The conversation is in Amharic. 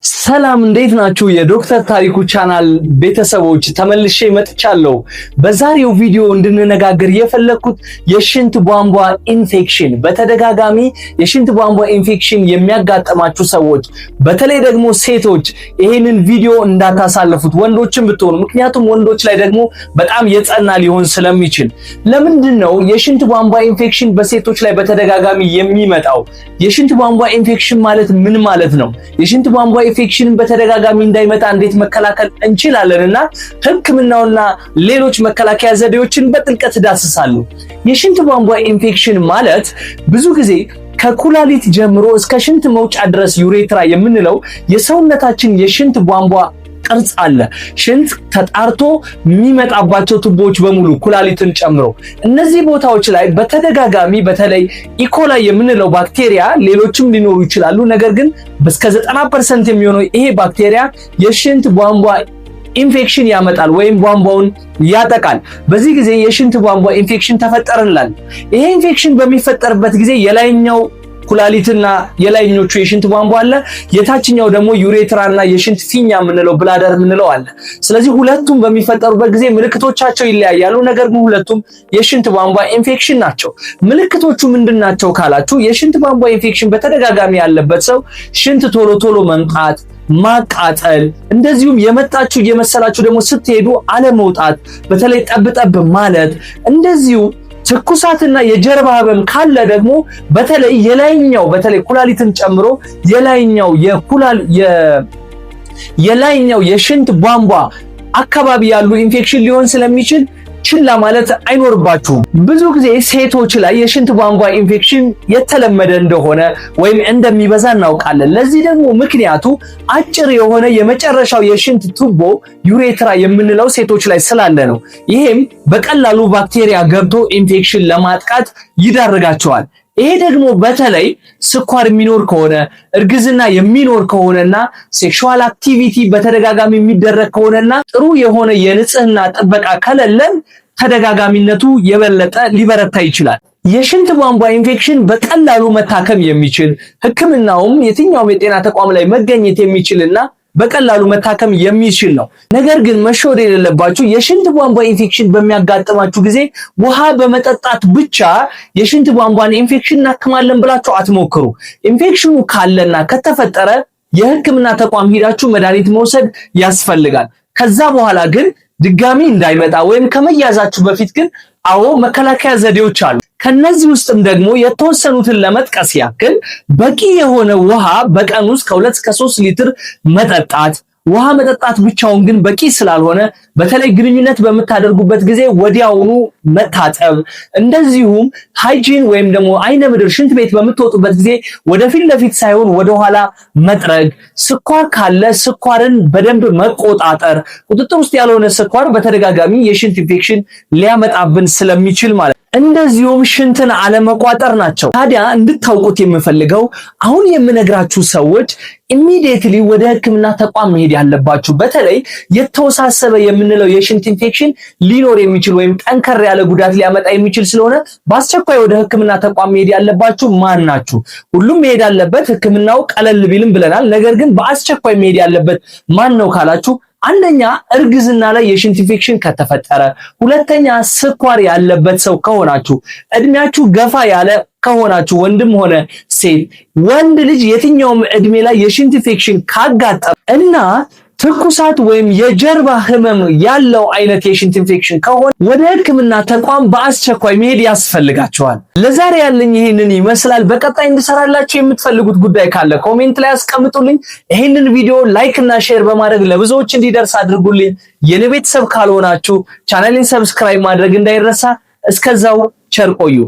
ሰላም እንዴት ናችሁ? የዶክተር ታሪኩ ቻናል ቤተሰቦች ተመልሼ መጥቻለሁ። በዛሬው ቪዲዮ እንድንነጋገር የፈለኩት የሽንት ቧንቧ ኢንፌክሽን፣ በተደጋጋሚ የሽንት ቧንቧ ኢንፌክሽን የሚያጋጥማችሁ ሰዎች፣ በተለይ ደግሞ ሴቶች ይሄንን ቪዲዮ እንዳታሳልፉት፣ ወንዶችም ብትሆኑ፣ ምክንያቱም ወንዶች ላይ ደግሞ በጣም የጸና ሊሆን ስለሚችል። ለምንድነው የሽንት ቧንቧ ኢንፌክሽን በሴቶች ላይ በተደጋጋሚ የሚመጣው? የሽንት ቧንቧ ኢንፌክሽን ማለት ምን ማለት ነው? የሽንት ቧንቧ ኢንፌክሽንን በተደጋጋሚ እንዳይመጣ እንዴት መከላከል እንችላለንና ሕክምናውና ሌሎች መከላከያ ዘዴዎችን በጥልቀት ዳስሳለሁ። የሽንት ቧንቧ ኢንፌክሽን ማለት ብዙ ጊዜ ከኩላሊት ጀምሮ እስከ ሽንት መውጫ ድረስ ዩሬትራ የምንለው የሰውነታችን የሽንት ቧንቧ ቅርጽ አለ። ሽንት ተጣርቶ የሚመጣባቸው ቱቦዎች በሙሉ ኩላሊትን ጨምሮ እነዚህ ቦታዎች ላይ በተደጋጋሚ በተለይ ኢኮላይ የምንለው ባክቴሪያ፣ ሌሎችም ሊኖሩ ይችላሉ፣ ነገር ግን እስከ 90% የሚሆነው ይሄ ባክቴሪያ የሽንት ቧንቧ ኢንፌክሽን ያመጣል ወይም ቧንቧውን ያጠቃል። በዚህ ጊዜ የሽንት ቧንቧ ኢንፌክሽን ተፈጠረላል። ይሄ ኢንፌክሽን በሚፈጠርበት ጊዜ የላይኛው ኩላሊትና የላይኞቹ የሽንት ቧንቧ አለ፣ የታችኛው ደግሞ ዩሬትራና የሽንት ፊኛ የምንለው ብላደር የምንለው አለ። ስለዚህ ሁለቱም በሚፈጠሩበት ጊዜ ምልክቶቻቸው ይለያያሉ፣ ነገር ግን ሁለቱም የሽንት ቧንቧ ኢንፌክሽን ናቸው። ምልክቶቹ ምንድናቸው ካላችሁ፣ የሽንት ቧንቧ ኢንፌክሽን በተደጋጋሚ ያለበት ሰው ሽንት ቶሎ ቶሎ መምጣት፣ ማቃጠል፣ እንደዚሁም የመጣችሁ እየመሰላችሁ ደግሞ ስትሄዱ አለመውጣት፣ በተለይ ጠብጠብ ማለት፣ እንደዚሁ ትኩሳትና የጀርባ ህመም ካለ ደግሞ በተለይ የላይኛው በተለይ ኩላሊትን ጨምሮ የላይኛው የሽንት ቧንቧ አካባቢ ያሉ ኢንፌክሽን ሊሆን ስለሚችል ችላ ማለት አይኖርባችሁም። ብዙ ጊዜ ሴቶች ላይ የሽንት ቧንቧ ኢንፌክሽን የተለመደ እንደሆነ ወይም እንደሚበዛ እናውቃለን። ለዚህ ደግሞ ምክንያቱ አጭር የሆነ የመጨረሻው የሽንት ቱቦ ዩሬትራ የምንለው ሴቶች ላይ ስላለ ነው። ይሄም በቀላሉ ባክቴሪያ ገብቶ ኢንፌክሽን ለማጥቃት ይዳርጋቸዋል። ይሄ ደግሞ በተለይ ስኳር የሚኖር ከሆነ፣ እርግዝና የሚኖር ከሆነና ሴክሹዋል አክቲቪቲ በተደጋጋሚ የሚደረግ ከሆነና ጥሩ የሆነ የንጽህና ጥበቃ ከሌለን ተደጋጋሚነቱ የበለጠ ሊበረታ ይችላል። የሽንት ቧንቧ ኢንፌክሽን በቀላሉ መታከም የሚችል ሕክምናውም የትኛውም የጤና ተቋም ላይ መገኘት የሚችልና በቀላሉ መታከም የሚችል ነው። ነገር ግን መሸወድ የሌለባችሁ የሽንት ቧንቧ ኢንፌክሽን በሚያጋጥማችሁ ጊዜ ውሃ በመጠጣት ብቻ የሽንት ቧንቧን ኢንፌክሽን እናክማለን ብላችሁ አትሞክሩ። ኢንፌክሽኑ ካለና ከተፈጠረ የሕክምና ተቋም ሄዳችሁ መድኃኒት መውሰድ ያስፈልጋል። ከዛ በኋላ ግን ድጋሚ እንዳይመጣ ወይም ከመያዛችሁ በፊት ግን አዎ መከላከያ ዘዴዎች አሉ። ከነዚህ ውስጥም ደግሞ የተወሰኑትን ለመጥቀስ ያክል በቂ የሆነ ውሃ በቀን ውስጥ ከ2 እስከ 3 ሊትር መጠጣት። ውሃ መጠጣት ብቻውን ግን በቂ ስላልሆነ በተለይ ግንኙነት በምታደርጉበት ጊዜ ወዲያውኑ መታጠብ፣ እንደዚሁም ሃይጂን ወይም ደግሞ አይነ ምድር ሽንት ቤት በምትወጡበት ጊዜ ወደፊት ለፊት ሳይሆን ወደኋላ መጥረግ፣ ስኳር ካለ ስኳርን በደንብ መቆጣጠር። ቁጥጥር ውስጥ ያልሆነ ስኳር በተደጋጋሚ የሽንት ኢንፌክሽን ሊያመጣብን ስለሚችል ማለት እንደዚሁም ሽንትን አለመቋጠር ናቸው። ታዲያ እንድታውቁት የምፈልገው አሁን የምነግራችሁ ሰዎች ኢሚዲየትሊ ወደ ሕክምና ተቋም መሄድ ያለባችሁ፣ በተለይ የተወሳሰበ የምንለው የሽንት ኢንፌክሽን ሊኖር የሚችል ወይም ጠንከር ያለ ጉዳት ሊያመጣ የሚችል ስለሆነ በአስቸኳይ ወደ ሕክምና ተቋም መሄድ ያለባችሁ ማን ናችሁ? ሁሉም መሄድ አለበት፣ ሕክምናው ቀለል ቢልም ብለናል። ነገር ግን በአስቸኳይ መሄድ ያለበት ማን ነው ካላችሁ፣ አንደኛ እርግዝና ላይ የሽንት ኢንፌክሽን ከተፈጠረ፣ ሁለተኛ ስኳር ያለበት ሰው ከሆናችሁ፣ እድሜያችሁ ገፋ ያለ ከሆናችሁ ወንድም ሆነ ሴት፣ ወንድ ልጅ የትኛውም እድሜ ላይ የሽንት ኢንፌክሽን ካጋጠመ እና ትኩሳት ወይም የጀርባ ህመም ያለው አይነት የሽንት ኢንፌክሽን ከሆነ ወደ ሕክምና ተቋም በአስቸኳይ መሄድ ያስፈልጋቸዋል። ለዛሬ ያለኝ ይሄንን ይመስላል። በቀጣይ እንድሰራላችሁ የምትፈልጉት ጉዳይ ካለ ኮሜንት ላይ አስቀምጡልኝ። ይሄንን ቪዲዮ ላይክ እና ሼር በማድረግ ለብዙዎች እንዲደርስ አድርጉልኝ። የኔ ቤተሰብ ካልሆናችሁ ቻናሌን ሰብስክራይብ ማድረግ እንዳይረሳ። እስከዛው ቸር ቆዩ።